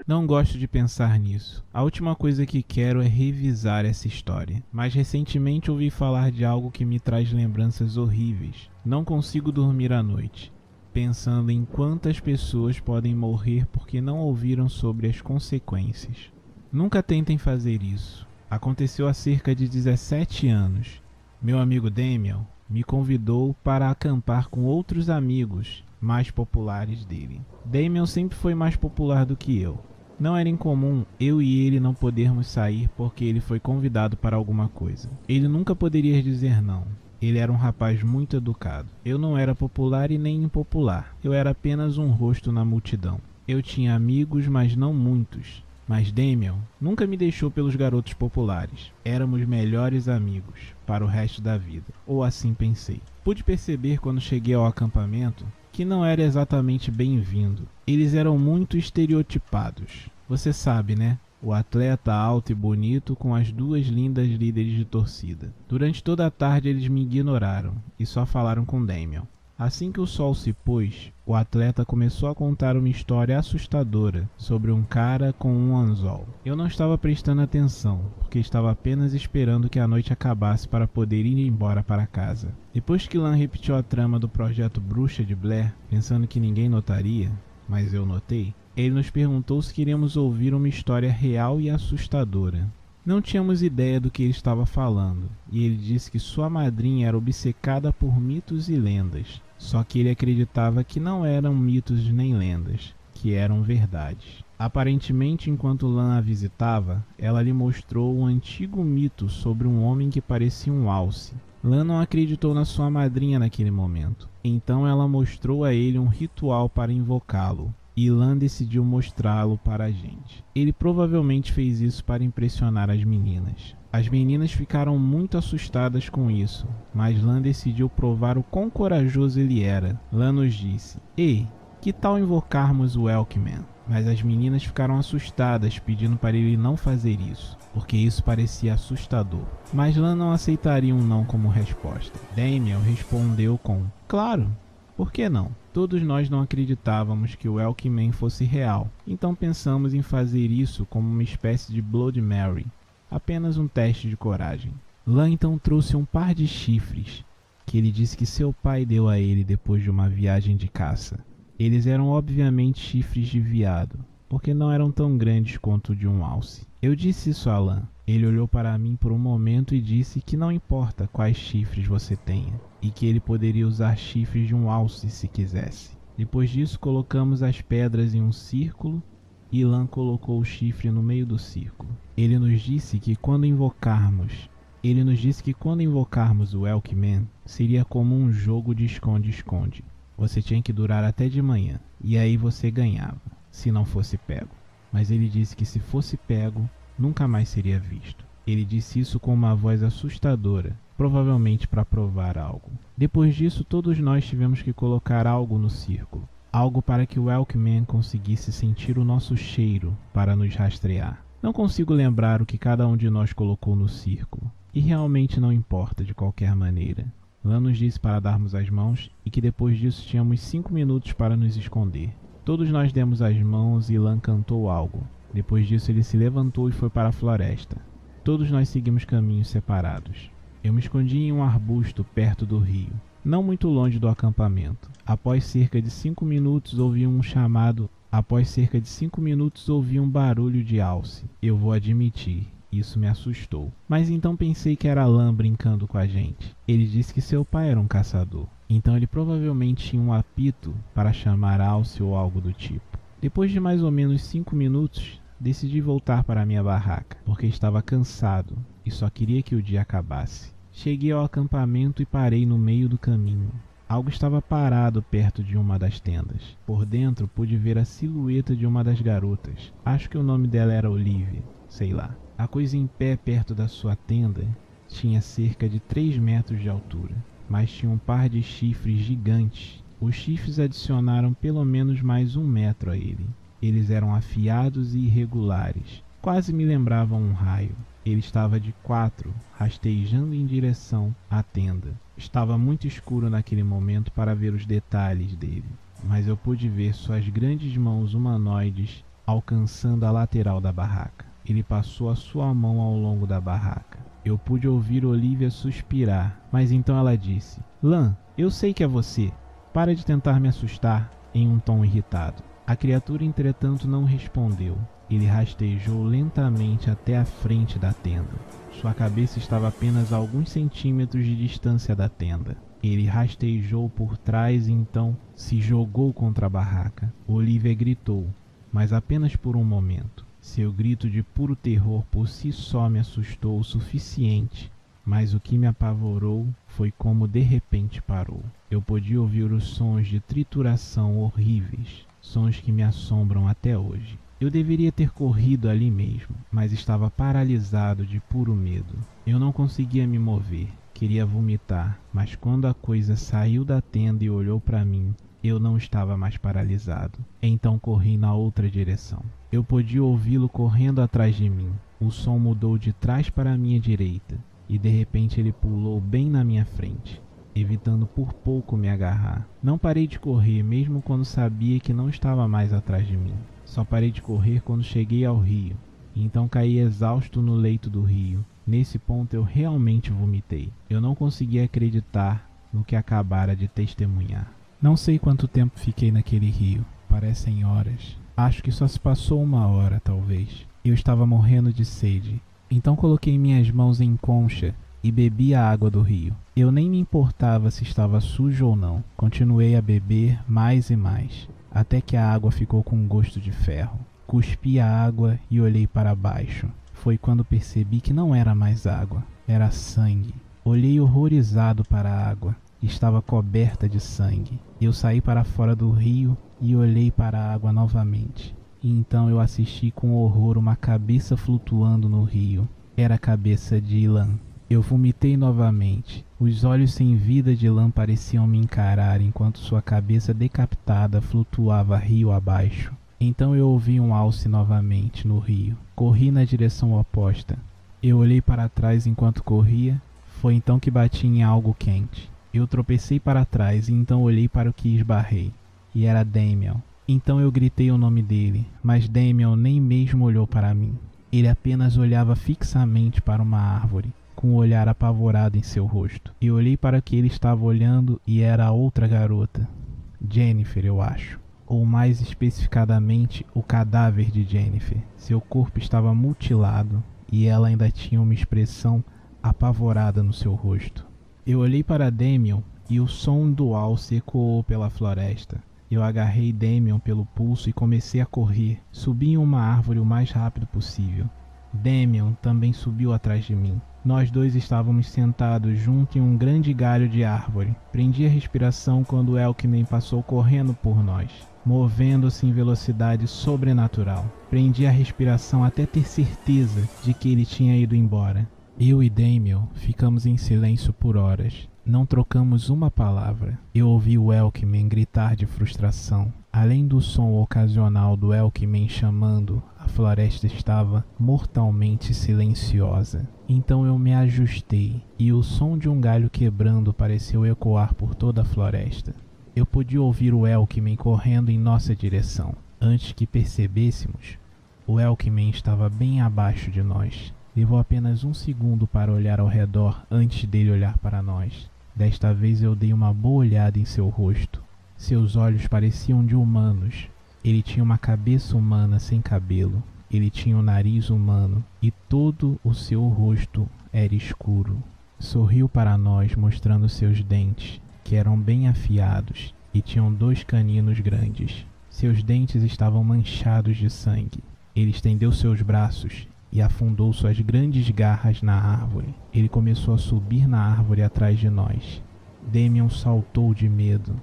Não gosto de pensar nisso. A última coisa que quero é revisar essa história. Mas recentemente ouvi falar de algo que me traz lembranças horríveis. Não consigo dormir à noite, pensando em quantas pessoas podem morrer porque não ouviram sobre as consequências. Nunca tentem fazer isso. Aconteceu há cerca de 17 anos. Meu amigo Damian me convidou para acampar com outros amigos mais populares dele. Damian sempre foi mais popular do que eu. Não era incomum eu e ele não podermos sair porque ele foi convidado para alguma coisa. Ele nunca poderia dizer não. Ele era um rapaz muito educado. Eu não era popular e nem impopular. Eu era apenas um rosto na multidão. Eu tinha amigos, mas não muitos. Mas Damian nunca me deixou pelos garotos populares. Éramos melhores amigos para o resto da vida. Ou assim pensei. Pude perceber quando cheguei ao acampamento que não era exatamente bem-vindo. Eles eram muito estereotipados. Você sabe, né? O atleta alto e bonito com as duas lindas líderes de torcida. Durante toda a tarde eles me ignoraram e só falaram com Damian. Assim que o sol se pôs, o atleta começou a contar uma história assustadora sobre um cara com um anzol. Eu não estava prestando atenção, porque estava apenas esperando que a noite acabasse para poder ir embora para casa. Depois que Lan repetiu a trama do projeto Bruxa de Blair, pensando que ninguém notaria, mas eu notei, ele nos perguntou se queríamos ouvir uma história real e assustadora. Não tínhamos ideia do que ele estava falando, e ele disse que sua madrinha era obcecada por mitos e lendas. Só que ele acreditava que não eram mitos nem lendas, que eram verdades. Aparentemente, enquanto Lan a visitava, ela lhe mostrou um antigo mito sobre um homem que parecia um alce. Lan não acreditou na sua madrinha naquele momento. Então ela mostrou a ele um ritual para invocá-lo. E Lan decidiu mostrá-lo para a gente. Ele provavelmente fez isso para impressionar as meninas. As meninas ficaram muito assustadas com isso, mas Lan decidiu provar o quão corajoso ele era. Lan nos disse: "Ei, que tal invocarmos o Elkman?" Mas as meninas ficaram assustadas, pedindo para ele não fazer isso, porque isso parecia assustador. Mas Lan não aceitaria um não como resposta. Damian respondeu com: "Claro, por que não?" Todos nós não acreditávamos que o Elkman fosse real, então pensamos em fazer isso como uma espécie de Blood Mary, apenas um teste de coragem. Lan então trouxe um par de chifres, que ele disse que seu pai deu a ele depois de uma viagem de caça. Eles eram obviamente chifres de veado, porque não eram tão grandes quanto o de um alce. Eu disse isso a Lan. Ele olhou para mim por um momento e disse que não importa quais chifres você tenha, e que ele poderia usar chifres de um alce se quisesse. Depois disso, colocamos as pedras em um círculo e Lan colocou o chifre no meio do círculo. Ele nos disse que quando invocarmos o Elkman, seria como um jogo de esconde-esconde. Você tinha que durar até de manhã, e aí você ganhava, se não fosse pego. Mas ele disse que se fosse pego, nunca mais seria visto. Ele disse isso com uma voz assustadora, provavelmente para provar algo. Depois disso, todos nós tivemos que colocar algo no círculo. Algo para que o Elkman conseguisse sentir o nosso cheiro para nos rastrear. Não consigo lembrar o que cada um de nós colocou no círculo, e realmente não importa de qualquer maneira. Lan nos disse para darmos as mãos e que depois disso tínhamos 5 minutos para nos esconder. Todos nós demos as mãos e Lan cantou algo. Depois disso ele se levantou e foi para a floresta. Todos nós seguimos caminhos separados. Eu me escondi em um arbusto perto do rio, não muito longe do acampamento. Após cerca de 5 minutos ouvi um barulho de alce. Eu vou admitir, isso me assustou. Mas então pensei que era Lan brincando com a gente. Ele disse que seu pai era um caçador. Então ele provavelmente tinha um apito para chamar alce ou algo do tipo. Depois de mais ou menos 5 minutos, decidi voltar para a minha barraca, porque estava cansado e só queria que o dia acabasse. Cheguei ao acampamento e parei no meio do caminho. Algo estava parado perto de uma das tendas. Por dentro pude ver a silhueta de uma das garotas. Acho que o nome dela era Olivia, sei lá. A coisa em pé perto da sua tenda tinha cerca de 3 metros de altura, mas tinha um par de chifres gigantes. Os chifres adicionaram pelo menos mais 1 metro a ele. Eles eram afiados e irregulares, quase me lembravam um raio. Ele estava de 4, rastejando em direção à tenda. Estava muito escuro naquele momento para ver os detalhes dele, mas eu pude ver suas grandes mãos humanoides alcançando a lateral da barraca. Ele passou a sua mão ao longo da barraca. Eu pude ouvir Olivia suspirar, mas então ela disse: Lan, eu sei que é você. Para de tentar me assustar, em um tom irritado. A criatura, entretanto, não respondeu. Ele rastejou lentamente até a frente da tenda. Sua cabeça estava apenas a alguns centímetros de distância da tenda. Ele rastejou por trás e então se jogou contra a barraca. Olivia gritou, mas apenas por um momento. Seu grito de puro terror por si só me assustou o suficiente, mas o que me apavorou foi como de repente parou. Eu podia ouvir os sons de trituração horríveis, sons que me assombram até hoje. Eu deveria ter corrido ali mesmo, mas estava paralisado de puro medo. Eu não conseguia me mover, queria vomitar, mas quando a coisa saiu da tenda e olhou para mim, eu não estava mais paralisado. Então corri na outra direção. Eu podia ouvi-lo correndo atrás de mim. O som mudou de trás para a minha direita, e de repente ele pulou bem na minha frente, evitando por pouco me agarrar. Não parei de correr, mesmo quando sabia que não estava mais atrás de mim. Só parei de correr quando cheguei ao rio, e então caí exausto no leito do rio. Nesse ponto eu realmente vomitei. Eu não conseguia acreditar no que acabara de testemunhar. Não sei quanto tempo fiquei naquele rio, parecem horas. Acho que só se passou 1 hora, talvez. Eu estava morrendo de sede. Então coloquei minhas mãos em concha e bebi a água do rio. Eu nem me importava se estava sujo ou não. Continuei a beber mais e mais, até que a água ficou com gosto de ferro. Cuspi a água e olhei para baixo. Foi quando percebi que não era mais água, era sangue. Olhei horrorizado para a água. Estava coberta de sangue. Eu saí para fora do rio e olhei para a água novamente. E então eu assisti com horror uma cabeça flutuando no rio. Era a cabeça de Ilan. Eu vomitei novamente. Os olhos sem vida de Ilan pareciam me encarar enquanto sua cabeça decapitada flutuava rio abaixo. Então eu ouvi um alce novamente no rio. Corri na direção oposta. Eu olhei para trás enquanto corria. Foi então que bati em algo quente. Eu tropecei para trás e então olhei para o que esbarrei. E era Damien. Então eu gritei o nome dele, mas Damien nem mesmo olhou para mim. Ele apenas olhava fixamente para uma árvore, com um olhar apavorado em seu rosto. Eu olhei para o que ele estava olhando e era a outra garota. Jennifer, eu acho. Ou mais especificadamente, o cadáver de Jennifer. Seu corpo estava mutilado e ela ainda tinha uma expressão apavorada no seu rosto. Eu olhei para Damien e o som do alce ecoou pela floresta. Eu agarrei Damien pelo pulso e comecei a correr. Subi em uma árvore o mais rápido possível. Damien também subiu atrás de mim. Nós dois estávamos sentados junto em um grande galho de árvore. Prendi a respiração quando Elkman passou correndo por nós, movendo-se em velocidade sobrenatural. Prendi a respiração até ter certeza de que ele tinha ido embora. Eu e Damien ficamos em silêncio por horas. Não trocamos uma palavra. Eu ouvi o Elkman gritar de frustração. Além do som ocasional do Elkman chamando, a floresta estava mortalmente silenciosa. Então eu me ajustei, e o som de um galho quebrando pareceu ecoar por toda a floresta. Eu podia ouvir o Elkman correndo em nossa direção. Antes que percebêssemos, o Elkman estava bem abaixo de nós. Levou apenas 1 segundo para olhar ao redor antes dele olhar para nós. Desta vez eu dei uma boa olhada em seu rosto. Seus olhos pareciam de humanos. Ele tinha uma cabeça humana sem cabelo. Ele tinha um nariz humano e todo o seu rosto era escuro. Sorriu para nós mostrando seus dentes, que eram bem afiados e tinham 2 caninos grandes. Seus dentes estavam manchados de sangue. Ele estendeu seus braços e afundou suas grandes garras na árvore. Ele começou a subir na árvore atrás de nós. Damien saltou de medo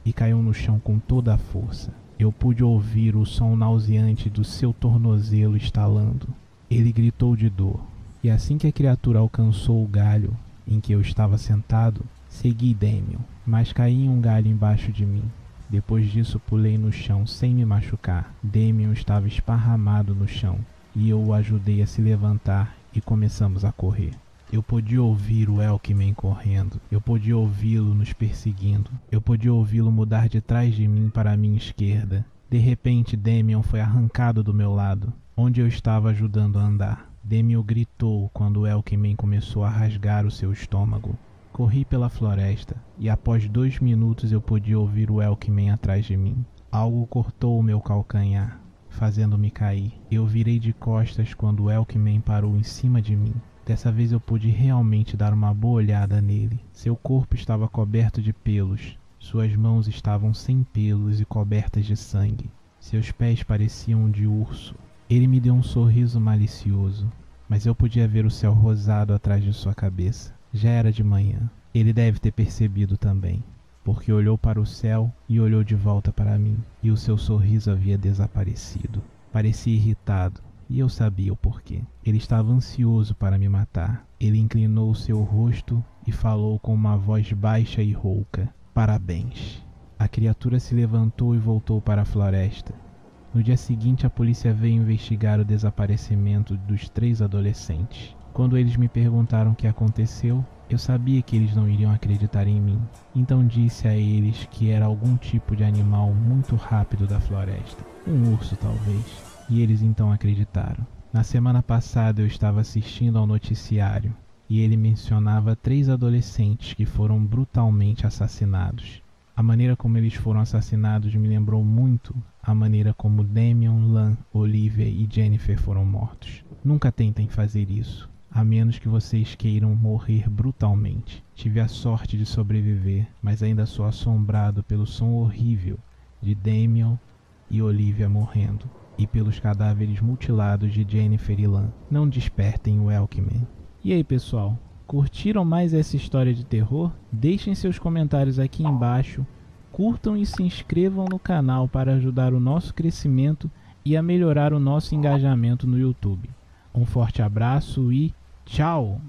e caiu no chão com toda a força. Eu pude ouvir o som nauseante do seu tornozelo estalando. Ele gritou de dor, e assim que a criatura alcançou o galho em que eu estava sentado, segui Damien, mas caí em um galho embaixo de mim. Depois disso pulei no chão sem me machucar. Damien estava esparramado no chão, e eu o ajudei a se levantar e começamos a correr. Eu podia ouvir o Elkman correndo. Eu podia ouvi-lo nos perseguindo. Eu podia ouvi-lo mudar de trás de mim para a minha esquerda. De repente, Damien foi arrancado do meu lado, onde eu estava ajudando a andar. Damien gritou quando Elkman começou a rasgar o seu estômago. Corri pela floresta e após 2 minutos eu podia ouvir o Elkman atrás de mim. Algo cortou o meu calcanhar, fazendo-me cair. Eu virei de costas quando o Elkman parou em cima de mim. Dessa vez eu pude realmente dar uma boa olhada nele. Seu corpo estava coberto de pelos. Suas mãos estavam sem pelos e cobertas de sangue. Seus pés pareciam de urso. Ele me deu um sorriso malicioso, mas eu podia ver o céu rosado atrás de sua cabeça. Já era de manhã. Ele deve ter percebido também, porque olhou para o céu e olhou de volta para mim, e o seu sorriso havia desaparecido. Parecia irritado, e eu sabia o porquê. Ele estava ansioso para me matar. Ele inclinou seu rosto e falou com uma voz baixa e rouca: "Parabéns." A criatura se levantou e voltou para a floresta. No dia seguinte, a polícia veio investigar o desaparecimento dos 3 adolescentes. Quando eles me perguntaram o que aconteceu, eu sabia que eles não iriam acreditar em mim. Então disse a eles que era algum tipo de animal muito rápido da floresta. Um urso, talvez. E eles então acreditaram. Na semana passada eu estava assistindo ao noticiário e ele mencionava 3 adolescentes que foram brutalmente assassinados. A maneira como eles foram assassinados me lembrou muito a maneira como Damien, Lan, Olivia e Jennifer foram mortos. Nunca tentem fazer isso, a menos que vocês queiram morrer brutalmente. Tive a sorte de sobreviver, mas ainda sou assombrado pelo som horrível de Damien e Olivia morrendo, e pelos cadáveres mutilados de Jennifer e Lan. Não despertem o Elkman. E aí, pessoal? Curtiram mais essa história de terror? Deixem seus comentários aqui embaixo, curtam e se inscrevam no canal para ajudar o nosso crescimento e a melhorar o nosso engajamento no YouTube. Um forte abraço e tchau!